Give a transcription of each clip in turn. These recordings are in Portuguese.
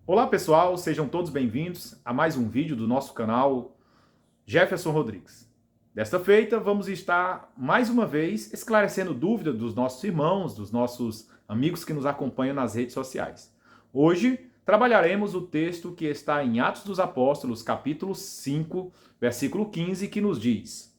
Olá pessoal, sejam todos bem-vindos a mais um vídeo do nosso canal Jefferson Rodrigues. Desta feita, vamos estar mais uma vez esclarecendo dúvidas dos nossos irmãos, dos nossos amigos que nos acompanham nas redes sociais. Hoje, trabalharemos o texto que está em Atos dos Apóstolos, capítulo 5, versículo 15, que nos diz: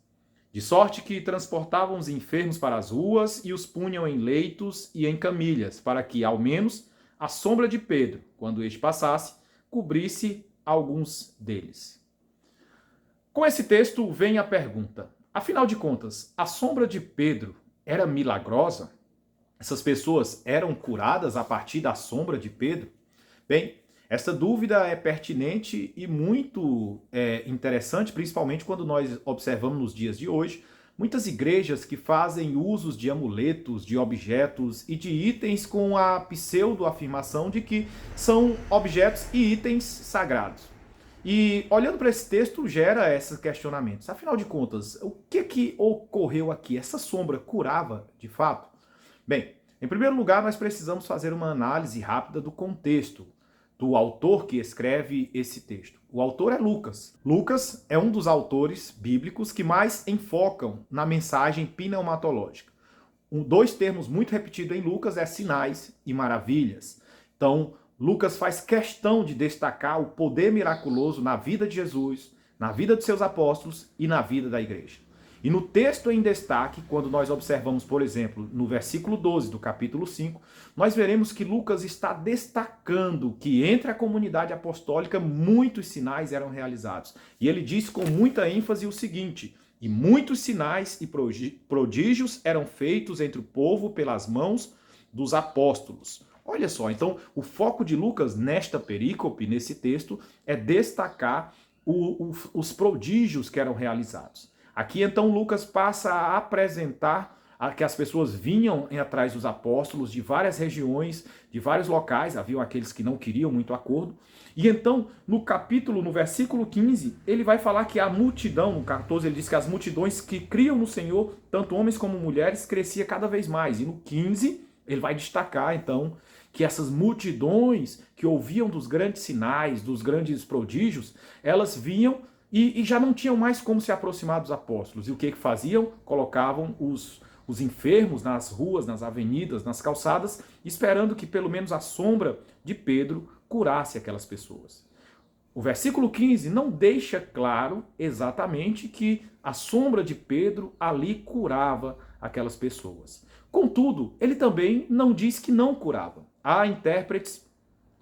De sorte que transportavam os enfermos para as ruas e os punham em leitos e em camilhas, para que, ao menos, a sombra de Pedro, quando este passasse, cobrisse alguns deles. Com esse texto vem a pergunta: afinal de contas, a sombra de Pedro era milagrosa? Essas pessoas eram curadas a partir da sombra de Pedro? Bem, essa dúvida é pertinente e muito interessante, principalmente quando nós observamos nos dias de hoje muitas igrejas que fazem usos de amuletos, de objetos e de itens com a pseudo-afirmação de que são objetos e itens sagrados. E olhando para esse texto, gera esses questionamentos. Afinal de contas, o que ocorreu aqui? Essa sombra curava de fato? Bem, em primeiro lugar, nós precisamos fazer uma análise rápida do contexto do autor que escreve esse texto. O autor é Lucas. Lucas é um dos autores bíblicos que mais enfocam na mensagem pneumatológica. Dois termos muito repetidos em Lucas é sinais e maravilhas. Então, Lucas faz questão de destacar o poder miraculoso na vida de Jesus, na vida de seus apóstolos e na vida da igreja. E no texto em destaque, quando nós observamos, por exemplo, no versículo 12 do capítulo 5, nós veremos que Lucas está destacando que entre a comunidade apostólica muitos sinais eram realizados. E ele diz com muita ênfase o seguinte: e muitos sinais e prodígios eram feitos entre o povo pelas mãos dos apóstolos. Olha só, então o foco de Lucas nesta perícope, nesse texto, é destacar os prodígios que eram realizados. Aqui então Lucas passa a apresentar que as pessoas vinham atrás dos apóstolos de várias regiões, de vários locais, haviam aqueles que não queriam muito acordo. E então, no versículo 15, ele vai falar que a multidão, no 14 ele diz que as multidões que criam no Senhor, tanto homens como mulheres, crescia cada vez mais. E no 15, ele vai destacar então que essas multidões que ouviam dos grandes sinais, dos grandes prodígios, elas vinham e já não tinham mais como se aproximar dos apóstolos. E o que faziam? Colocavam os enfermos nas ruas, nas avenidas, nas calçadas, esperando que pelo menos a sombra de Pedro curasse aquelas pessoas. O versículo 15 não deixa claro exatamente que a sombra de Pedro ali curava aquelas pessoas. Contudo, ele também não diz que não curava. Há intérpretes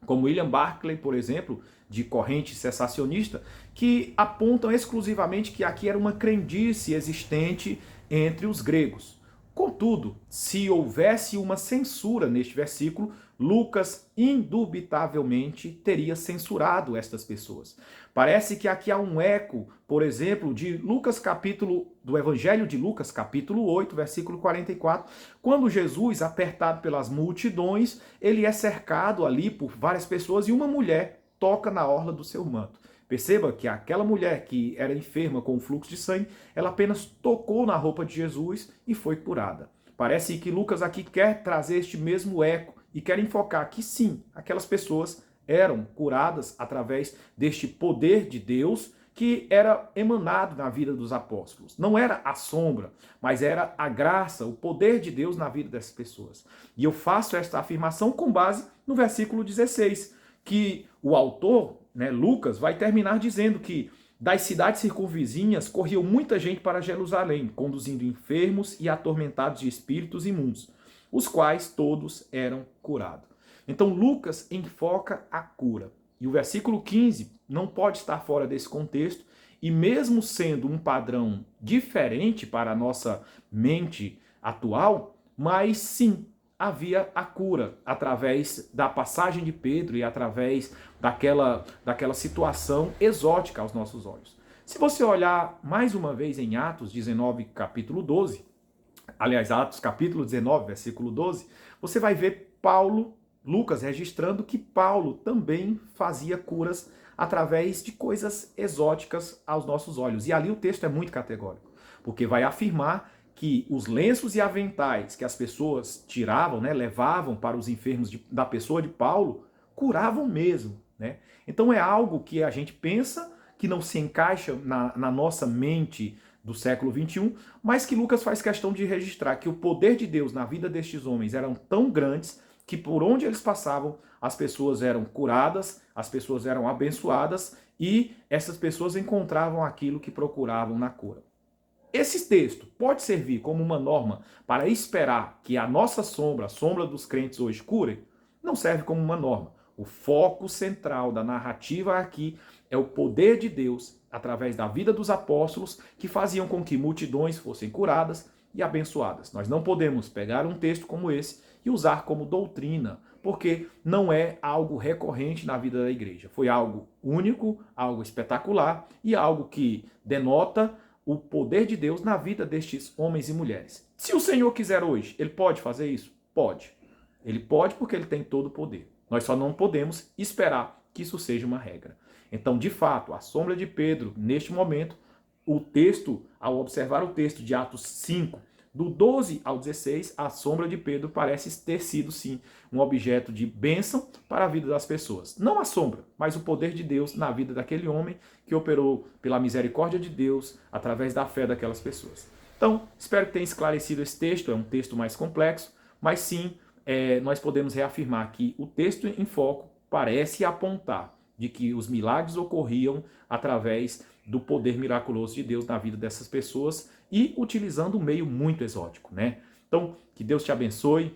como William Barclay, por exemplo, de corrente cessacionista, que apontam exclusivamente que aqui era uma crendice existente entre os gregos. Contudo, se houvesse uma censura neste versículo, Lucas indubitavelmente teria censurado estas pessoas. Parece que aqui há um eco, por exemplo, de do Evangelho de Lucas, capítulo 8, versículo 44, quando Jesus, apertado pelas multidões, ele é cercado ali por várias pessoas e uma mulher toca na orla do seu manto. Perceba que aquela mulher que era enferma com fluxo de sangue, ela apenas tocou na roupa de Jesus e foi curada. Parece que Lucas aqui quer trazer este mesmo eco e quer enfocar que sim, aquelas pessoas eram curadas através deste poder de Deus que era emanado na vida dos apóstolos. Não era a sombra, mas era a graça, o poder de Deus na vida dessas pessoas. E eu faço esta afirmação com base no versículo 16, que o autor, Lucas, vai terminar dizendo que das cidades circunvizinhas corriam muita gente para Jerusalém, conduzindo enfermos e atormentados de espíritos imundos, os quais todos eram curados. Então Lucas enfoca a cura. E o versículo 15 não pode estar fora desse contexto, e mesmo sendo um padrão diferente para a nossa mente atual, mas sim, havia a cura através da passagem de Pedro e através daquela situação exótica aos nossos olhos. Se você olhar mais uma vez em Atos 19, capítulo 12, aliás, Atos capítulo 19, versículo 12, você vai ver Lucas registrando que Paulo também fazia curas através de coisas exóticas aos nossos olhos. E ali o texto é muito categórico, porque vai afirmar que os lenços e aventais que as pessoas tiravam, levavam para os enfermos da pessoa de Paulo, curavam mesmo. né? Então é algo que a gente pensa que não se encaixa na nossa mente do século XXI, mas que Lucas faz questão de registrar que o poder de Deus na vida destes homens eram tão grandes que por onde eles passavam, as pessoas eram curadas, as pessoas eram abençoadas e essas pessoas encontravam aquilo que procuravam na cura. Esse texto pode servir como uma norma para esperar que a nossa sombra, a sombra dos crentes hoje, cure? Não serve como uma norma. O foco central da narrativa aqui é o poder de Deus através da vida dos apóstolos que faziam com que multidões fossem curadas e abençoadas. Nós não podemos pegar um texto como esse e usar como doutrina, porque não é algo recorrente na vida da igreja. Foi algo único, algo espetacular e algo que denota o poder de Deus na vida destes homens e mulheres. Se o Senhor quiser hoje, ele pode fazer isso? Pode. Ele pode porque ele tem todo o poder. Nós só não podemos esperar que isso seja uma regra. Então, de fato, a sombra de Pedro, neste momento, o texto, ao observar o texto de Atos 5, do 12 ao 16, a sombra de Pedro parece ter sido, sim, um objeto de bênção para a vida das pessoas. Não a sombra, mas o poder de Deus na vida daquele homem que operou pela misericórdia de Deus através da fé daquelas pessoas. Então, espero que tenha esclarecido esse texto. É um texto mais complexo, mas sim, nós podemos reafirmar que o texto em foco parece apontar de que os milagres ocorriam através do poder miraculoso de Deus na vida dessas pessoas e utilizando um meio muito exótico, né? Então, que Deus te abençoe,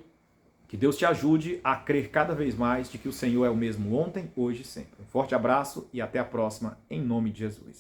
que Deus te ajude a crer cada vez mais de que o Senhor é o mesmo ontem, hoje e sempre. Um forte abraço e até a próxima, em nome de Jesus.